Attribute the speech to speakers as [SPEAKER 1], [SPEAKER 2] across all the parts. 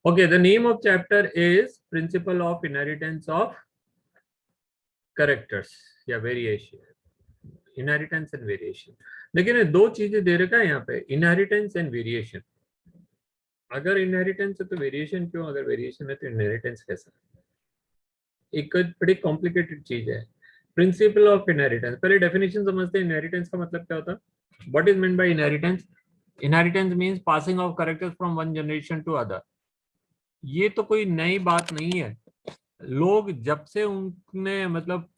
[SPEAKER 1] Okay, the name of chapter is Principle of Inheritance of Characters या Variation. Inheritance and Variation. लेकिन ये दो चीजें दे रखा है यहाँ पे, Inheritance and Variation. अगर इनहेरिटेंस है तो वेरिएशन क्यों, अगर वेरिएशन है तो इनहेरिटेंस कैसा? एक बड़ी कॉम्प्लिकेटेड चीज है. प्रिंसिपल ऑफ इनहेरिटेंस, पहले डेफिनेशन समझते हैं. इनहेरिटेंस का मतलब क्या होता है? What is mean by inheritance? Inheritance means passing of characters from one generation to other. ये तो कोई नई बात नहीं है. लोग जब से उनने मतलब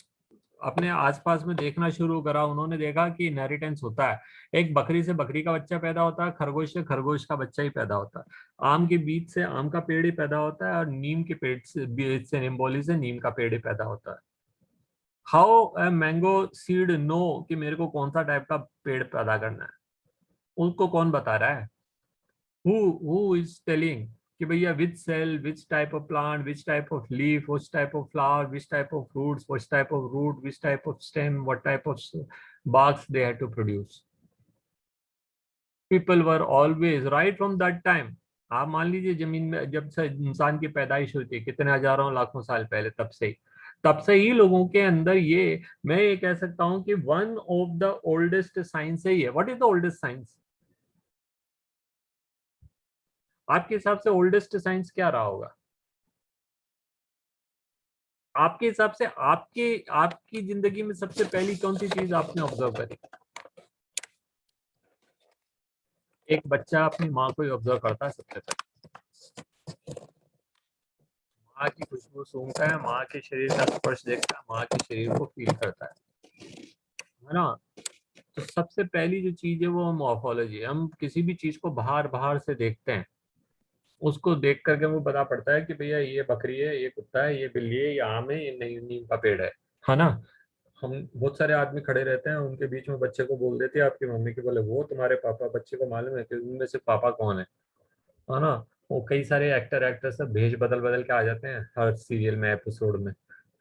[SPEAKER 1] अपने आसपास में देखना शुरू करा, उन्होंने देखा कि इनहेरिटेंस होता है. एक बकरी से बकरी का बच्चा पैदा होता है, खरगोश से खरगोश का बच्चा ही पैदा होता है, आम के बीज से आम का पेड़ ही पैदा होता है, और नीम के पेड़ से बीज से निम्बोली से नीम का पेड़ ही पैदा होता है. How a mango seed know कि मेरे को कौन सा टाइप का पेड़ पैदा करना है? उसको कौन बता रहा है? हु इज टेलिंग कि भैया which cell, which type of plant, which type of leaf, which type of flower, which type of fruits, which type of root, which type of stem, what type of barks they had to produce. People were always right from that time. आप मान लीजिए जमीन में जब से इंसान की पैदाइश हुई थी, कितने हजारों लाखों साल पहले, तब से ही लोगों के अंदर ये, मैं ये कह सकता हूं कि one of the oldest science है ये. What is the oldest science? आपके हिसाब से ओल्डेस्ट साइंस क्या रहा होगा? आपके हिसाब से आपकी जिंदगी में सबसे पहली कौन सी चीज आपने ऑब्जर्व करी? एक बच्चा अपनी माँ को ही ऑब्जर्व करता है सबसे पहले. माँ की खुशबू सूंघता है, माँ के शरीर का स्पर्श देखता है, माँ के शरीर को फील करता है ना? तो सबसे पहली जो चीज है वो मॉर्फोलॉजी. हम किसी भी चीज को बाहर बाहर से देखते हैं, उसको देख करके वो पता पड़ता है कि भैया ये बकरी है, ये कुत्ता है, ये बिल्ली है, ये आम है, ये नीम का पेड़ है ना? हम बहुत सारे आदमी खड़े रहते हैं, उनके बीच में बच्चे को बोल देते हैं आपकी मम्मी के, बोले वो तुम्हारे पापा. बच्चे को मालूम है कि उनमें से पापा कौन है ना? वो कई सारे एक्टर एक्ट्रेस सब भेष बदल बदल के आ जाते हैं हर सीरियल में, एपिसोड में,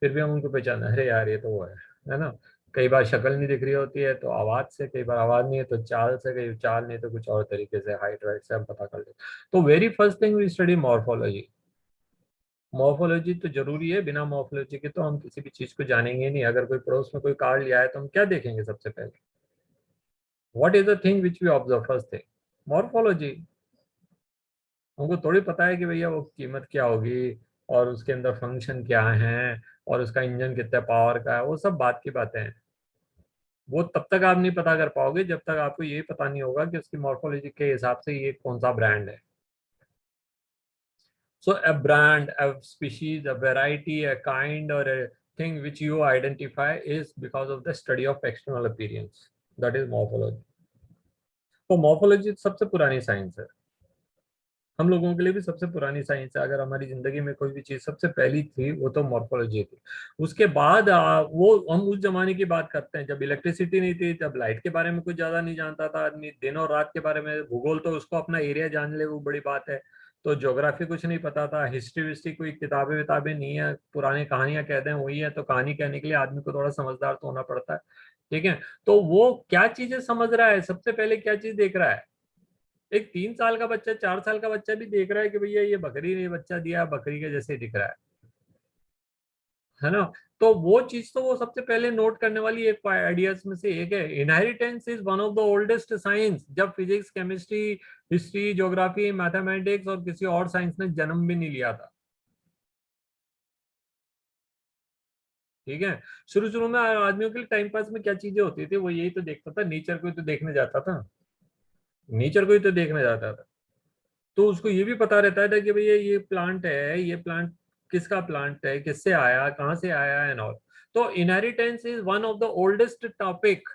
[SPEAKER 1] फिर भी हम उनको पहचानते हैं, अरे यार ये तो वो है ना? कई बार शक्ल नहीं दिख रही होती है तो आवाज से, कई बार आवाज नहीं है तो चाल से, कई चाल नहीं तो कुछ और तरीके से, हाइट वाइट से हम पता कर लेते. तो very first thing we study morphology. Morphology तो जरूरी है, बिना मॉर्फोलॉजी के तो हम किसी भी चीज को जानेंगे नहीं. अगर कोई पड़ोस में कोई कार लिया है तो हम क्या देखेंगे सबसे पहले? What is the thing which we observe first thing? Morphology. हमको थोड़ी पता है कि भैया वो कीमत क्या होगी और उसके अंदर फंक्शन क्या है और उसका इंजन कितने पावर का है, वो सब बात की बातें हैं. वो तब तक आप नहीं पता कर पाओगे जब तक आपको ये पता नहीं होगा कि उसकी मॉर्फोलॉजी के हिसाब से ये कौन सा ब्रांड है. So a brand, a species, a variety, a kind, or a thing which you identify is because of the study of external appearance. That is morphology. तो morphology सबसे पुरानी साइंस है. हम लोगों के लिए भी सबसे पुरानी साइंस है. अगर हमारी जिंदगी में कोई भी चीज सबसे पहली थी वो तो मॉर्फोलॉजी थी. उसके बाद वो हम उस जमाने की बात करते हैं जब इलेक्ट्रिसिटी नहीं थी, जब लाइट के बारे में कुछ ज्यादा नहीं जानता था आदमी, दिन और रात के बारे में, भूगोल तो उसको अपना एरिया जान ले वो बड़ी बात है. तो ज्योग्राफी कुछ नहीं पता था, हिस्ट्री विस्ट्री कोई किताबें विताबें नहीं है, पुरानी कहानियां कह दें वही है. तो कहानी कहने के लिए आदमी को थोड़ा समझदार तो होना पड़ता है. ठीक है. तो वो क्या चीजें समझ रहा है, सबसे पहले क्या चीज देख रहा है? एक 3 साल का बच्चा, 4 साल का बच्चा भी देख रहा है कि भैया ये बकरी ने बच्चा दिया, बकरी के जैसे दिख रहा है ना? तो वो चीज तो वो सबसे पहले नोट करने वाली एक आइडियाज में से एक है. Inheritance is one of the oldest science. जब physics, chemistry, history, geography, mathematics और किसी और साइंस ने जन्म भी नहीं लिया था. ठीक है. शुरू शुरू में आदमियों के लिए टाइम पास में क्या चीजें होती थी, वो यही तो देखता था, नेचर को ही तो देखने जाता था. नेचर को ही तो देखने जाता था. तो उसको ये भी पता रहता था कि भैया ये प्लांट है, ये प्लांट किसका प्लांट है, किससे आया, कहाँ से आया एंड ऑल. तो inheritance is one of the oldest topic.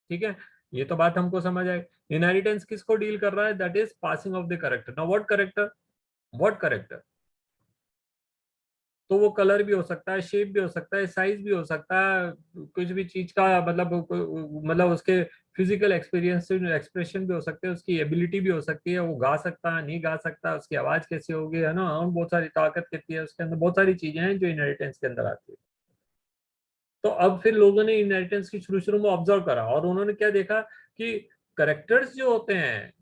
[SPEAKER 1] ठीक है. ये तो बात हमको समझ आए. इनहेरिटेंस किसको डील कर रहा है? That is passing of the character. Now what character? What character? तो वो कलर भी हो सकता है, शेप भी हो सकता है, साइज भी हो सकता है, कुछ भी चीज का मतलब उसके फिजिकल एक्सपीरियंस, एक्सप्रेशन भी हो सकते हैं, उसकी एबिलिटी भी हो सकती है, वो गा सकता है, नहीं गा सकता, उसकी आवाज कैसी होगी, है ना? और बहुत सारी ताकत कितनी है उसके अंदर, बहुत सारी चीजें हैं जो इनहेरिटेंस के अंदर आती है. तो अब फिर लोगों ने इनहेरिटेंस की शुरू शुरू में ऑब्जर्व करा और उन्होंने क्या देखा कि करेक्टर्स जो होते हैं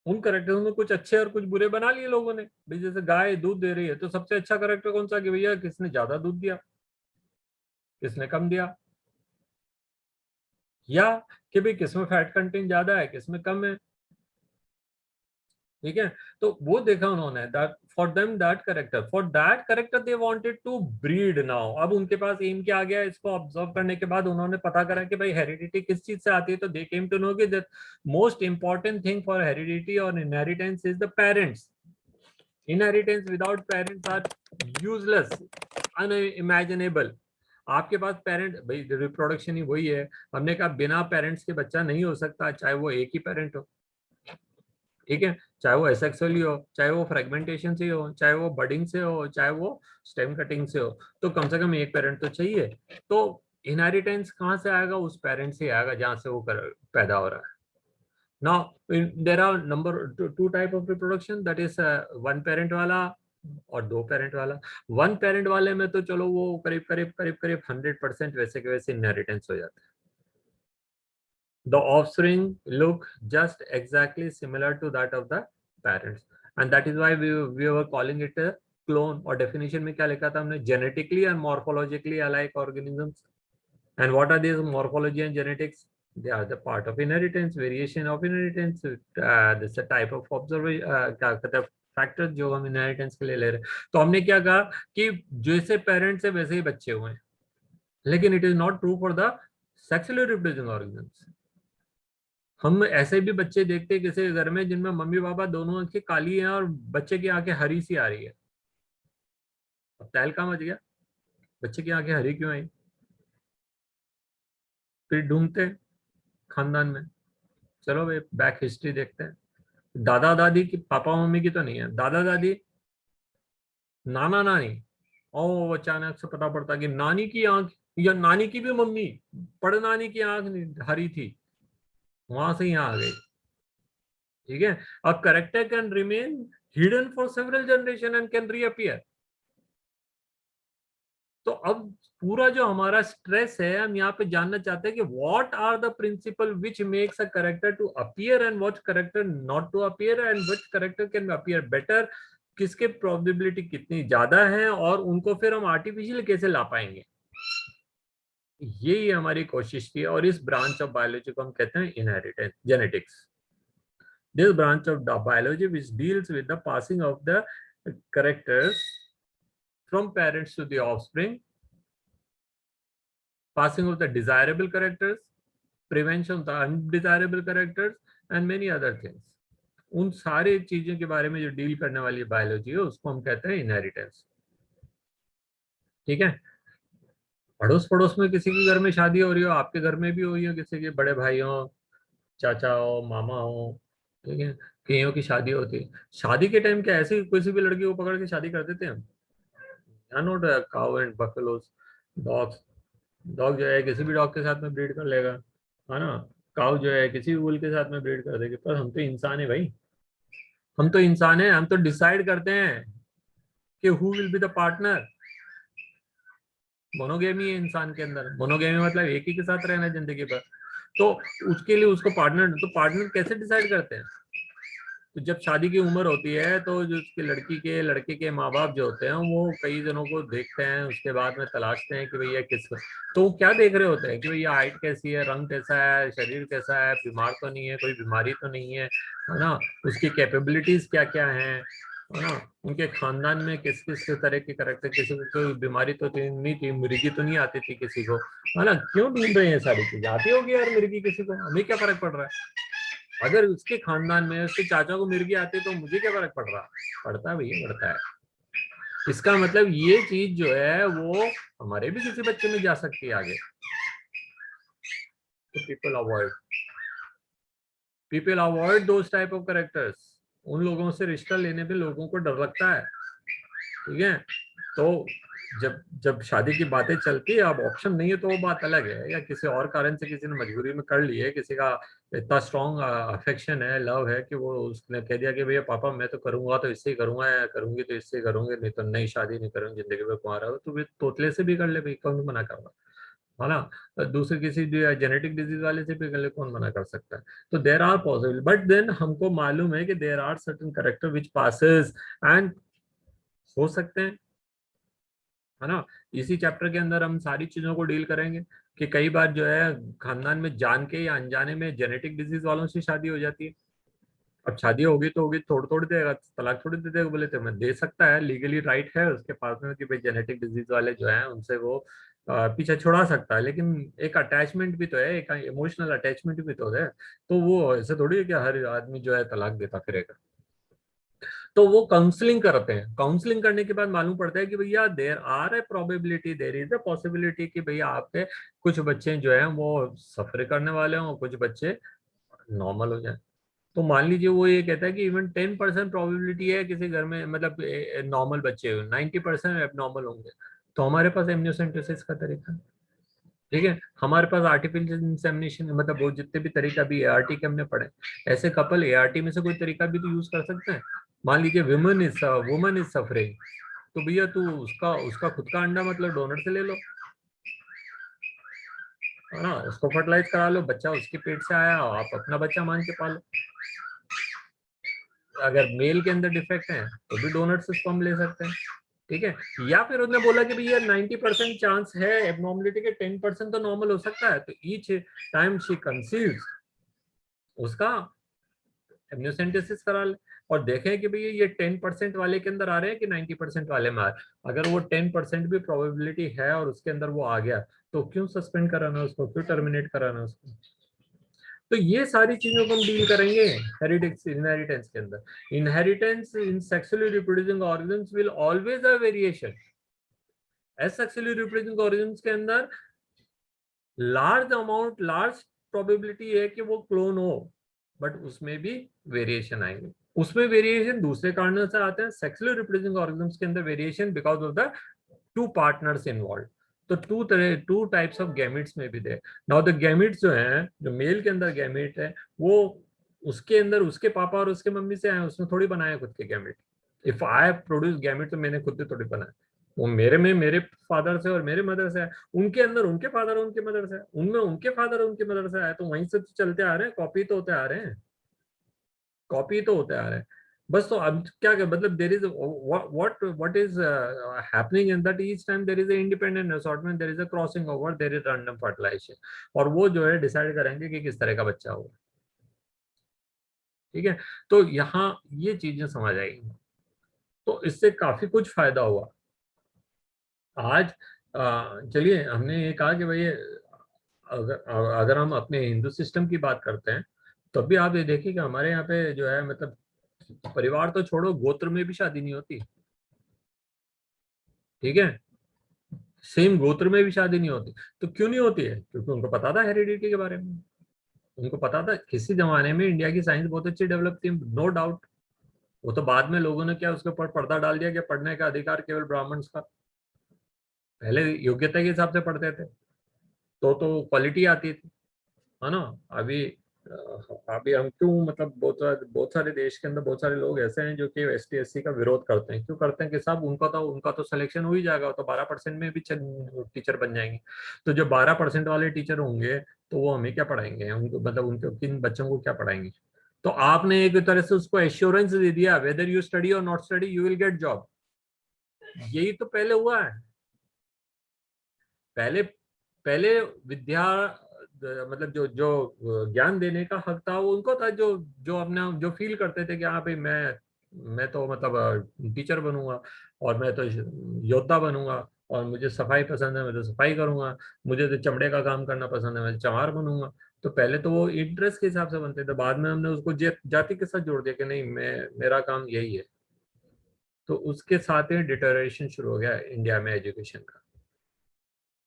[SPEAKER 1] उन करेक्टर्स में कुछ अच्छे और कुछ बुरे बना लिए लोगों ने। भाई जैसे गाय दूध दे रही है तो सबसे अच्छा करेक्टर कौन सा, कि भैया किसने ज्यादा दूध दिया, किसने कम दिया, या कि भाई किसमें फैट कंटेंट ज्यादा है, किसमें कम है। ठीक है, तो वो देखा उन्होंने, that for them that character they wanted to breed now. अब उनके पास एम क्या आ गया, इसको ऑब्जर्व करने के बाद उन्होंने पता करा कि भाई हेरिडिटी किस चीज से आती है, तो दे केम टू नो कि that most important thing for heredity और inheritance is the parents. Inheritance without parents are useless, unimaginable. आपके पास पेरेंट, भाई रिप्रोडक्शन ही वही है, हमने कहा बिना पेरेंट्स के बच्चा नहीं हो सकता, चाहे वो एक ही पेरेंट हो। ठीक है, चाहे वो एसेक्सुअली हो, चाहे वो फ्रेगमेंटेशन से हो, चाहे वो बडिंग से हो, चाहे वो स्टेम कटिंग से हो, तो कम से कम एक पेरेंट तो चाहिए। तो इनहेरिटेंस कहाँ से आएगा, उस पेरेंट से आएगा जहां से वो पैदा हो रहा है। Now, there are two type of reproduction, that is one parent वाला और दो पेरेंट वाला। वन पेरेंट वाले में तो चलो वो करीब करीब करीब करीब 100% वैसे के वैसे इनहेरिटेंस हो जाता है। The offspring look just exactly similar to that of the parents, and that is why we were calling it a clone। और definition में क्या लिखा था हमने, genetically and morphologically alike organisms। And what are these morphology and genetics? They are the part of inheritance, variation of inheritance। This is a type of observation, क्या कहते हैं, factor जो हम इनहेरिटेंस के लिए ले रहे हैं। तो हमने क्या कहा कि जैसे पेरेंट्स है वैसे ही बच्चे हुए हैं, लेकिन it is not true for the sexually reproducing organs. हम ऐसे भी बच्चे देखते हैं किसी घर में जिनमें मम्मी पापा दोनों आंखें काली हैं और बच्चे की आंखें हरी सी आ रही है। अब तहल कहाँ मच गया, बच्चे की आंखें हरी क्यों आई? फिर ढूंढते हैं खानदान में, चलो भाई बैक हिस्ट्री देखते हैं। दादा दादी की, पापा मम्मी की तो नहीं है, दादा दादी, नाना नानी, ओ अचानक से पता पड़ता कि नानी की आंख या नानी की भी मम्मी, पड़ नानी की आंख हरी थी, वहां से यहाँ आ गई। ठीक है, a character can remain hidden for several generation and can reappear. तो अब पूरा जो हमारा स्ट्रेस है, हम यहाँ पे जानना चाहते हैं कि what are the principle which makes a character to appear and what character not to appear, and which character can appear better, किसके प्रोबेबिलिटी कितनी ज्यादा है, और उनको फिर हम आर्टिफिशियल कैसे ला पाएंगे। यही हमारी कोशिश थी, और इस ब्रांच ऑफ बायोलॉजी को हम कहते हैं inheritance genetics. This branch of biology which deals with the passing of the characters from parents to the offspring, passing of the desirable characters, prevention of the undesirable characters, and many other things। उन सारे चीजों के बारे में जो deal करने वाली biology है उसको हम कहते हैं इनहेरिटेंस। ठीक है, अड़ोस पड़ोस में किसी के घर में शादी हो रही हो, आपके घर में भी हुई हो, किसी के बड़े भाई हो, चाचा हो, मामा हो, ठीक है, कईयों की शादी होती है। शादी के टाइम क्या ऐसे किसी भी लड़की को पकड़ के शादी कर देते हैं हम? Not cow and buffaloes, dogs. Dog जो है किसी भी डॉग के साथ में ब्रीड कर लेगा, है ना। काउ जो है किसी भी बुल के साथ में ब्रीड कर देगी, पर हम तो इंसान है भाई, हम तो इंसान है, हम तो डिसाइड करते हैं कि who will be the partner. Monogamy है इंसान के अंदर, मोनोगेमी मतलब एक ही के साथ रहना जिंदगी भर। तो उसके लिए उसको पार्टनर, तो पार्टनर कैसे डिसाइड करते हैं? तो जब शादी की उम्र होती है तो जो उसकी लड़की के लड़के के माँ बाप जो होते हैं वो कई जनों को देखते हैं, उसके बाद में तलाशते हैं कि भैया किस, तो वो क्या देख रहे होते हैं कि भैया हाइट कैसी है, रंग कैसा है, शरीर कैसा है, बीमार तो नहीं है, कोई बीमारी तो नहीं है ना, उसकी कैपेबिलिटीज क्या क्या है ना, उनके खानदान में किस किस तरह के करेक्टर, किसी को कोई बीमारी तो नहीं थी, मिर्गी तो नहीं आती थी किसी को, है ना। क्यों ढूंढ रहे हैं सारी चीजें, आती होगी यार मिर्गी किसी को, हमें क्या फर्क पड़ रहा है? अगर उसके खानदान में उसके चाचा को मिर्गी आती है तो मुझे क्या फर्क पड़ रहा? पड़ता है भैया, पड़ता है। इसका मतलब ये चीज जो है वो हमारे भी किसी बच्चे में जा सकती है आगे। तो people avoid those type of characters. उन लोगों से रिश्ता लेने पे लोगों को डर लगता है। ठीक है, तो जब जब शादी की बातें चलती है, अब ऑप्शन नहीं है तो वो बात अलग है, या किसी और कारण से किसी ने मजबूरी में कर ली है, किसी का इतना स्ट्रॉन्ग अफेक्शन है, लव है, कि वो उसने कह दिया कि भैया पापा मैं तो करूंगा तो इससे ही करूंगा, या करूंगी तो इससे करूंगी, नहीं तो नई शादी नहीं करूंगी, जिंदगी में कुंवारा हो तो भी तोतले से भी कर ले भाई, कौन मना कर रहा। है ना, दूसरे किसी जेनेटिक डिजीज वाले से भी कर ले, कौन मना कर सकता है। तो there are possible, but then हमको मालूम है कि there are certain character which passes and हो सकते हैं, है ना। इसी चैप्टर के अंदर हम सारी चीजों को डील करेंगे कि कई बार जो है खानदान में जान के या अनजाने में जेनेटिक डिजीज वालों से शादी हो जाती है। अब शादी होगी तो होगी, थोड़ी थोड़ी देगा, तलाक थोड़ी दे देगा, बोले तो मैं दे सकता है, लीगली राइट है उसके पास में कि भाई जेनेटिक डिजीज वाले जो है उनसे वो पीछे छुड़ा सकता है। लेकिन एक अटैचमेंट भी तो है, एक इमोशनल अटैचमेंट भी तो है। तो वो ऐसे थोड़ी है कि हर आदमी जो है तलाक देता फिरेगा। तो वो काउंसलिंग करते हैं, काउंसलिंग करने के बाद मालूम पड़ता है कि भैया there are a probability, there is a possibility कि भैया आपके कुछ बच्चे जो हैं वो सफर करने वाले हों, कुछ बच्चे नॉर्मल हो जाए। तो मान लीजिए वो ये कहता है कि इवन 10% प्रोबेबिलिटी है किसी घर में, मतलब नॉर्मल बच्चे 90% एबनॉर्मल होंगे। तो हमारे पास एमनियोसेंटेसिस का तरीका है, ठीक है। हमारे पास आर्टिफिशियल इंसेमिनेशन, मतलब वो जितने भी तरीका भी एआरटी के हमने पढ़े, ऐसे कपल एआरटी में से कोई तरीका भी तो यूज कर सकते हैं। मान लीजिए वुमन इज सफरिंग, तो भैया तू उसका उसका खुद का अंडा मतलब डोनर से ले लो, है ना, उसको फर्टिलाइज करा लो, बच्चा उसके पेट से आया, आप अपना बच्चा मान के पालो। अगर मेल के अंदर डिफेक्ट है तो भी डोनर से स्पर्म ले सकते हैं, ठीक है। या फिर उसने बोला कि भैया 90% चांस है एबनॉर्मलिटी के, 10% तो नॉर्मल हो सकता है, तो ईच टाइम शी कंसीव्स उसका एमनियोसेंटेसिस करा ले, और देखें कि भैया ये 10% वाले के अंदर आ रहे हैं कि 90% वाले में आ रहे हैं। अगर वो 10% भी प्रोबेबिलिटी है और उसके अंदर वो आ गया, तो क्यों सस्पेंड कराना उसको, क्यों टर्मिनेट कराना उसको। तो ये सारी चीजों को हम डील करेंगे हेरिडिक्स इनहेरिटेंस के अंदर। Inheritance in sexually reproducing organs will always a variation. As sexually reproducing organs के अंदर लार्ज प्रोबेबिलिटी है कि वो क्लोन हो, बट उसमें भी वेरिएशन आएंगे। उसमें वेरिएशन दूसरे कारणों से आते हैं, सेक्सुअली रिप्रोड्यूसिंग ऑर्गन्स के अंदर variation because of the two partners involve. तो टू टाइप्स ऑफ गैमेट्स में भी थे। नाउ द गैमेट्स जो हैं, जो मेल के अंदर गैमेट है, वो उसके अंदर उसके पापा और उसके मम्मी से आए, उसने थोड़ी बनाया खुद के gamete. If I produce gamete तो मैंने खुद से थोड़ी बनाया, वो मेरे में मेरे फादर से और मेरे मदर से है, उनके अंदर उनके फादर और उनके मदर से है, उनमें उनके फादर और उनकी मदर से है, तो वहीं से तो चलते आ रहे हैं, कॉपी तो होते आ रहे हैं, कॉपी तो होते आ रहे हैं बस। तो अब क्या क्या मतलब, there is what is happening in that each time there is independent assortment, there is a crossing over, there is random fertilization, और वो जो है डिसाइड करेंगे कि किस तरह का बच्चा होगा, ठीक है। तो यहाँ ये चीजें समझ आएगी, तो इससे काफी कुछ फायदा हुआ आज। चलिए, हमने ये कहा कि भाई अगर अगर हम अपने हिंदू सिस्टम की बात करते हैं, तो भी आप ये देखिए कि हमारे यहाँ पे जो है, मतलब परिवार तो छोड़ो, गोत्र में भी शादी नहीं होती, ठीक है। सेम गोत्र में भी शादी नहीं होती। तो क्यों नहीं होती है? क्योंकि उनको पता था हेरिडिटी के बारे में, उनको पता था। किसी जमाने में इंडिया की साइंस बहुत अच्छी डेवलप थी, नो डाउट। वो तो बाद में लोगों ने क्या उसके ऊपर पर्दा डाल दिया कि पढ़ने का अधिकार केवल ब्राह्मण्स का। पहले योग्यता के हिसाब से पढ़ते थे, तो क्वालिटी आती थी, है ना। अभी अभी हम क्यों, मतलब बहुत सारे देश के अंदर बहुत सारे लोग ऐसे हैं जो कि एसटी एससी का विरोध करते हैं। क्यों करते हैं? कि साहब उनका तो सिलेक्शन हो ही जाएगा, तो 12% में भी टीचर बन जाएंगे। तो जो 12% वाले टीचर होंगे, तो वो हमें क्या पढ़ाएंगे, उनको मतलब उनके किन बच्चों को क्या पढ़ाएंगे। तो आपने एक तरह से उसको एश्योरेंस दे दिया, वेदर यू स्टडी और not study you will get job. यही तो पहले हुआ है। पहले पहले विद्या मतलब जो जो ज्ञान देने का हक था वो उनको था, जो जो अपना जो फील करते थे कि हाँ भाई मैं तो मतलब टीचर बनूंगा, और मैं तो योद्धा बनूंगा, और मुझे सफाई पसंद है मैं तो सफाई करूंगा, मुझे तो चमड़े का काम करना पसंद है मैं तो चमार बनूंगा। तो पहले तो वो इंटरेस्ट के हिसाब से बनते थे, बाद में हमने उसको जाति के साथ जोड़ दिया कि नहीं, मेरा काम यही है। तो उसके साथ ही डिटोरेशन शुरू हो गया इंडिया में एजुकेशन का।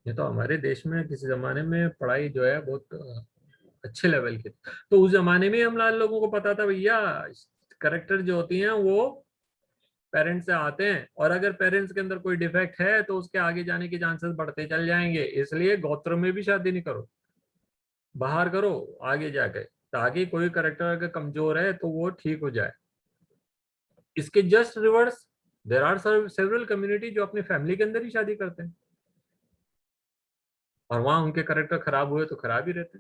[SPEAKER 1] ये तो हमारे देश में किसी जमाने में पढ़ाई जो है बहुत अच्छे लेवल की थी। तो उस जमाने में हम लाल लोगों को पता था भैया, करेक्टर जो होती हैं वो पेरेंट्स से आते हैं, और अगर पेरेंट्स के अंदर कोई डिफेक्ट है तो उसके आगे जाने के चांसेस बढ़ते चल जाएंगे। इसलिए गोत्र में भी शादी नहीं करो, बाहर करो आगे जाके, ताकि कोई करेक्टर अगर कमजोर है तो वो ठीक हो जाए। इसके just reverse, there are several community जो अपनी फैमिली के अंदर ही शादी करते हैं, और वहां उनके करेक्टर खराब हुए तो खराब ही रहते।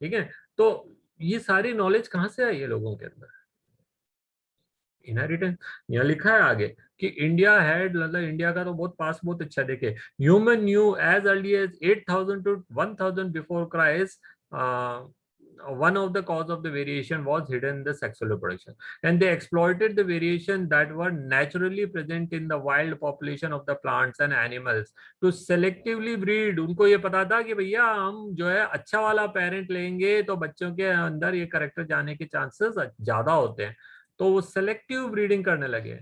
[SPEAKER 1] ठीक है, तो ये सारी नॉलेज कहाँ से आई है लोगों के अंदर? इनहेरिटेंस। यहाँ लिखा है आगे कि इंडिया हैड, मतलब इंडिया का तो बहुत पास बहुत अच्छा देखे, human new age early age 8000 to 1000 before Christ one of the cause of the variation was hidden in the sexual reproduction, and they exploited the variation that were naturally present in the wild population of the plants and animals to selectively breed. उनको ये पता था कि भैया हम जो है अच्छा वाला पेरेंट लेंगे तो बच्चों के अंदर ये करेक्टर जाने के चांसेस ज्यादा होते हैं, तो वो सेलेक्टिव ब्रीडिंग करने लगे।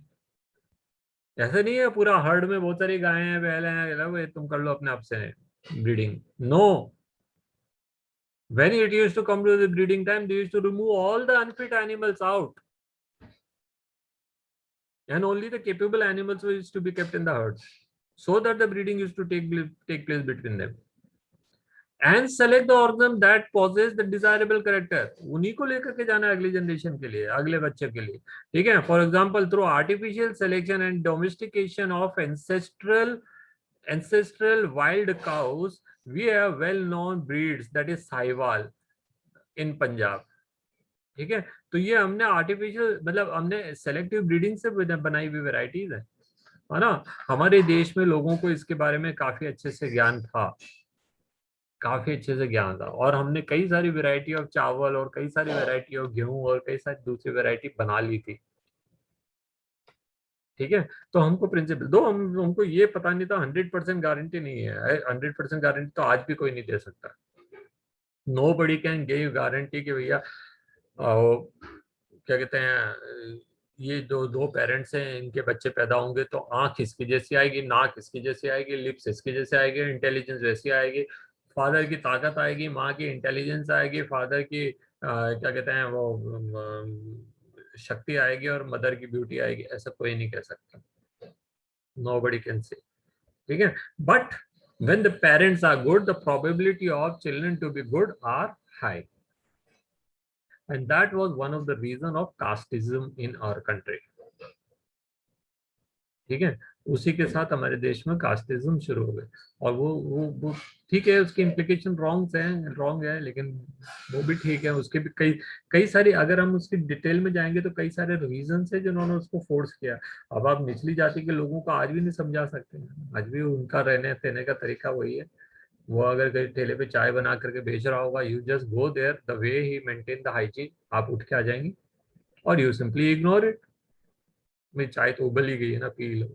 [SPEAKER 1] ऐसे नहीं है पूरा हर्ड में बहुत सारी गायें हैं बैल हैं तुम कर लो अपने आप से breeding, no. When it used to come to the breeding time, they used to remove all the unfit animals out, and only the capable animals were used to be kept in the herds, so that the breeding used to take place between them, and select the organism that possess the desirable character. उन्हीं को लेकर के जाना है अगली generation के लिए, अगले बच्चे के लिए। ठीक है, for example through artificial selection and domestication of ancestral wild cows, we have well known breeds, that is Sahiwal in Punjab. ठीक है, तो ये हमने आर्टिफिशियल मतलब हमने सेलेक्टिव ब्रीडिंग से बनाई हुई वेराइटीज है ना। हमारे देश में लोगों को इसके बारे में काफी अच्छे से ज्ञान था, काफी अच्छे से ज्ञान था, और हमने कई सारी वेराइटी ऑफ चावल और कई सारी वेराइटी ऑफ गेहूं और कई सारी दूसरी वेराइटी बना ली थी। ठीक है, तो हमको प्रिंसिपल दो, हमको ये पता नहीं था, 100% गारंटी नहीं है, 100% गारंटी तो आज भी कोई नहीं दे सकता। Nobody can give guarantee कि भैया क्या कहते हैं, ये जो दो पेरेंट्स हैं इनके बच्चे पैदा होंगे तो आंख इसकी जैसी आएगी, नाक इसकी जैसी आएगी, लिप्स इसकी जैसे आएगी, इंटेलिजेंस वैसी आएगी, फादर की ताकत आएगी, माँ की इंटेलिजेंस आएगी, फादर की क्या कहते हैं वो शक्ति आएगी, और मदर की ब्यूटी आएगी, ऐसा कोई नहीं कह सकता। Nobody can say. ठीक है, but when the parents are good, the probability of children to be good are high, and that was one of the reason of casteism in our country। ठीक है, उसी के साथ हमारे देश में कास्टिज्म शुरू हो गए, और वो ठीक है, उसकी इम्प्लीकेशन रॉन्ग है, लेकिन वो भी ठीक है, उसके भी कई कई सारी, अगर हम उसकी डिटेल में जाएंगे तो कई सारे रीजन है जिन्होंने उसको फोर्स किया। अब आप निचली जाति के लोगों को आज भी नहीं समझा सकते हैं, आज भी उनका रहने सहने का तरीका वही है। वो अगर कहीं ठेले पे चाय बना करके बेच रहा होगा, you just go there, the way he maintain the hygiene, आप उठ के आ जाएंगे और यू सिंपली इग्नोर इट। मेरी चाय तो उबल ही गई है ना, P low,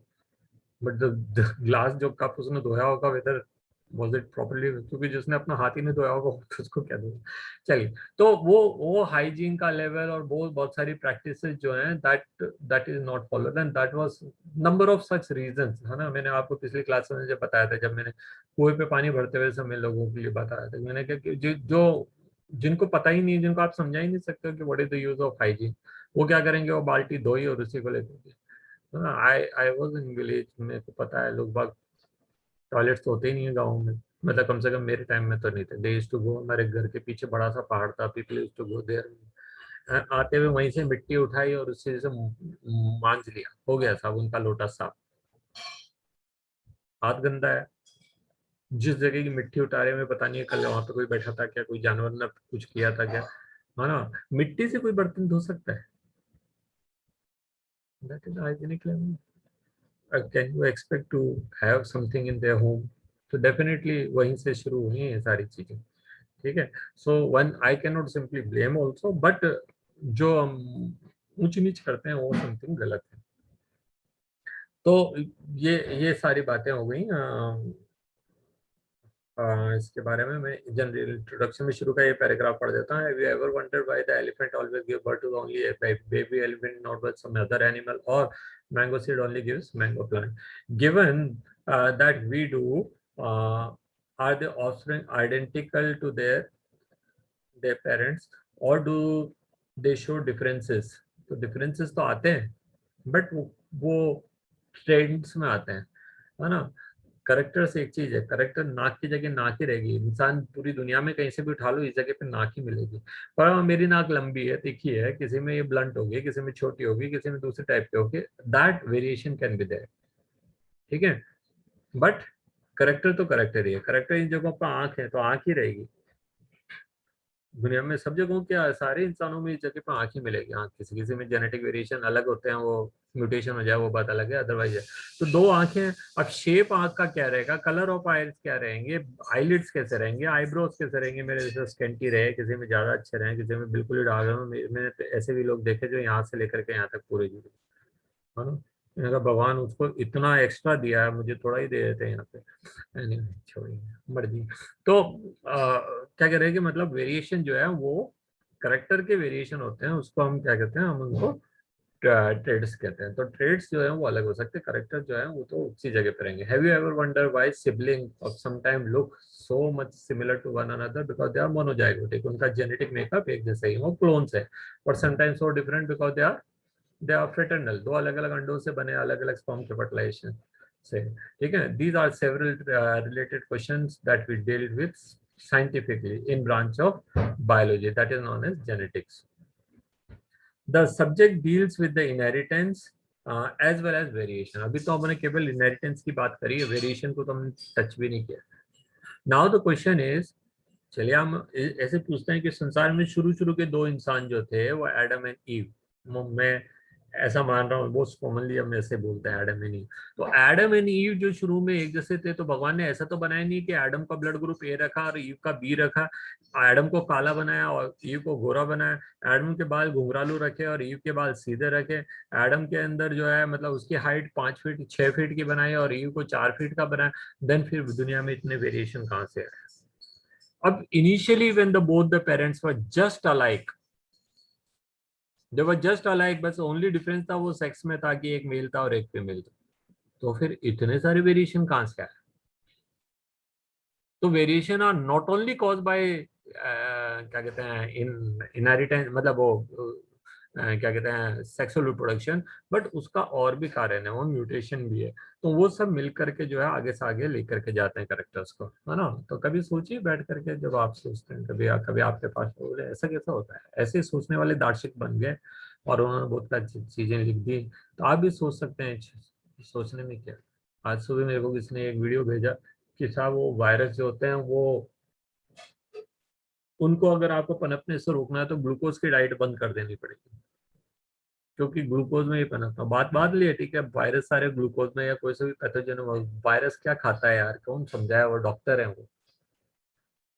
[SPEAKER 1] but the glass जो कप उसने धोया होगा, वेदर वाज इट प्रॉपर्ली, क्योंकि जिसने अपना हाथ ही नहीं धोया होगा उसको क्या धोया। चलिए, तो वो हाइजीन का लेवल और बहुत बहुत सारी प्रैक्टिसेस जो हैं that is not followed, and that was number of such reasons, है ना। मैंने आपको पिछली क्लास में जब बताया था, जब मैंने कुएं पे पानी भरते हुए समय लोगों के लिए बताया था, मैंने कहा कि जो जिनको पता ही नहीं, जिनको आप समझा ही नहीं सकते कि what is the use of hygiene, वो क्या करेंगे, वो बाल्टी धोई और उसी को लेकर, आई वॉज इन विलेज, मेरे को पता है, लोग बाग टॉयलेट्स तो होते ही नहीं है गाँव में, मतलब कम से कम मेरे टाइम में तो नहीं थे। दे यूज्ड टू गो, हमारे घर के पीछे बड़ा सा पहाड़ था, people used to go there, आते हुए वहीं से मिट्टी उठाई और उससे जैसे मांझ लिया, हो गया साहब उनका लोटा साफ। हाथ गंदा है, जिस जगह की मिट्टी उतारे में पता नहीं है कल वहां पे कोई बैठा था क्या, कोई जानवर ने कुछ किया था क्या, है ना। मिट्टी से कोई बर्तन धो सकता है? That is hygienic level. Can you expect to have something in their home? तो डेफिनेटली वहीं से शुरू हुई हैं सारी चीजें। ठीक है, so one I can not simply blame also, but जो हम ऊंच नीच करते हैं वो समथिंग गलत है। तो ये सारी बातें हो गई। इसके बारे में मैं जनरल इंट्रोडक्शन में शुरू का ये पैराग्राफ पढ़ देता हूँ। Have you ever wondered why the elephant always give birth to only a baby elephant, not with some other animal, or mango seed only gives mango plant? Given that we do, are the offspring identical to their parents, or do they show differences? तो differences तो आते हैं, but वो trends में आते हैं, है ना। करेक्टर से एक चीज है, करेक्टर नाक की जगह नाक ही रहेगी, इंसान पूरी दुनिया में कहीं से भी उठा लो, इस जगह पे नाक ही मिलेगी। पर मेरी नाक लंबी है, तीखी है, किसी में ये ब्लंट होगी, किसी में छोटी होगी, किसी में दूसरे टाइप की होगी, that variation can be there. ठीक है, बट करेक्टर तो करेक्टर ही है, करेक्टर इन जगहों पर आंख है तो आंख ही रहेगी। दुनिया में सब जगहों क्या सारे इंसानों में इस जगह पर आंख ही मिलेगी। आंख किसी किसी में जेनेटिक वेरिएशन अलग होते हैं, वो म्यूटेशन हो जाए वो बात अलग है, अदरवाइज है। तो दो आंखें। अब शेप आंख का क्या रहेगा, कलर ऑफ आईज क्या रहेंगे, आईलिड्स कैसे रहेंगे, आईब्रोज कैसे रहेंगे, मेरे जैसे स्केंटी रहे, किसी में ज्यादा अच्छे रहे, किसी में बिल्कुल ही डार्क रहे। मैंने तो ऐसे भी लोग देखे जो यहाँ से लेकर के यहाँ तक पूरे जुड़े, है ना। मैंने कहा भगवान उसको इतना एक्स्ट्रा दिया है, मुझे थोड़ा ही दे देते हैं यहाँ पे। Anyway, छोड़िए, मर्जी। तो क्या कह रहे हैं कि मतलब वेरिएशन जो है वो करेक्टर के वेरिएशन होते हैं, उसको हम क्या कहते हैं, हम उनको ट्रेड्स कहते हैं। तो ट्रेड्स जो है वो अलग हो सकते हैं, करेक्टर जो है वो तो उसी जगह पे रहेंगे। Have you ever wonder why sibling of some time look so much similar to one another, because they are monozygotic, उनका जेनेटिक मेकअप एक जैसा ही है, वो क्लोन्स है, और sometimes so different because they are fraternal, दो अलग अलग अंडों से बने अलग अलग स्पर्म के फर्टिलाइजेशन से। ठीक है, these are several related questions that we deal with scientifically in branch of biology that is known as genetics. The subject deals with the inheritance as well as variation. अभी तो हमने केवल inheritance की बात करी है, variation को तो हमने टच भी नहीं किया। Now the question is, चलिए हम ऐसे पूछते हैं कि संसार में शुरू शुरू के दो इंसान जो थे वो एडम एंड ईव, मैं ऐसा मान रहा हूँ, बहुत कॉमनली हम ऐसे बोलते हैं एडम एंड ईव। तो एडम एंड ईव जो शुरू में एक जैसे थे, तो भगवान ने ऐसा तो बनाया नहीं कि एडम का ब्लड ग्रुप ए रखा और ईव का बी रखा, एडम को काला बनाया और ईव को गोरा बनाया, एडम के बाल घुंघरालू रखे और ईव के बाल सीधे रखे, एडम के अंदर जो है मतलब उसकी हाइट 5 फीट 6 फीट की बनाई और ईव को 4 फीट का बनाया। देन फिर दुनिया में इतने वेरिएशन कहाँ से आए। अब initially when the both the parents were just alike, they were just alike, बस ओनली डिफरेंस था वो सेक्स में था कि एक मेल था और एक फीमेल था, तो फिर इतने सारे वेरिएशन कहां से आए। तो variation are not only cause by क्या कहते हैं इन इनहेरिटेंस, मतलब वो क्या कहते हैं सेक्सुअल रिप्रोडक्शन, बट उसका और भी कारण है, वो म्यूटेशन भी है। तो वो सब मिल करके जो है आगे से आगे लेकर के जाते हैं करेक्टर्स को, है ना। तो कभी सोचिए बैठ करके, जब आप सोचते हैं कभी कभी आपके पास बोले ऐसा कैसा होता है, ऐसे सोचने वाले दार्शनिक बन गए और उन्होंने बहुत सारी चीजें लिख दी। तो आप भी सोच सकते हैं, सोचने में क्या। आज सुबह मेरे को किसी ने एक वीडियो भेजा कि साहब वो वायरस जो होते हैं वो, उनको अगर आपको पनपने से रोकना है तो ग्लूकोज की डाइट बंद कर देनी पड़ेगी, क्योंकि ग्लूकोज में ही पनपता। बात बात लिए ठीक है, वायरस सारे ग्लूकोज में या कोई से भी पैथोजन, वायरस क्या खाता है यार, कौन समझाया, वो डॉक्टर है वो,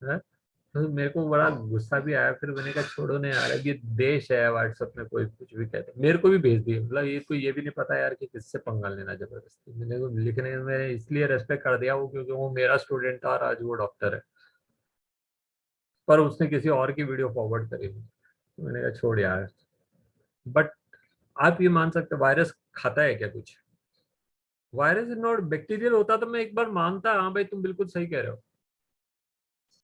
[SPEAKER 1] है? तो मेरे को बड़ा गुस्सा भी आया, फिर मैंने कहा छोड़ो नहीं यार, अब ये देश है, व्हाट्सएप में कोई कुछ भी कहता है, मेरे को भी भेज दिए, मतलब ये कोई ये भी नहीं पता यार कि किससे पंगा लेना जबरदस्ती। मैंने को लिखने में इसलिए रेस्पेक्ट कर दिया वो, क्योंकि वो मेरा स्टूडेंट था और आज वो डॉक्टर है, पर उसने किसी और की वीडियो फॉरवर्ड करी। तो मैंने कहा छोड़ यार। बट आप ये मान सकते वायरस खाता है क्या कुछ, वायरस इज नॉट बैक्टीरियल होता तो मैं एक बार मानता, हाँ भाई तुम बिल्कुल सही कह रहे हो,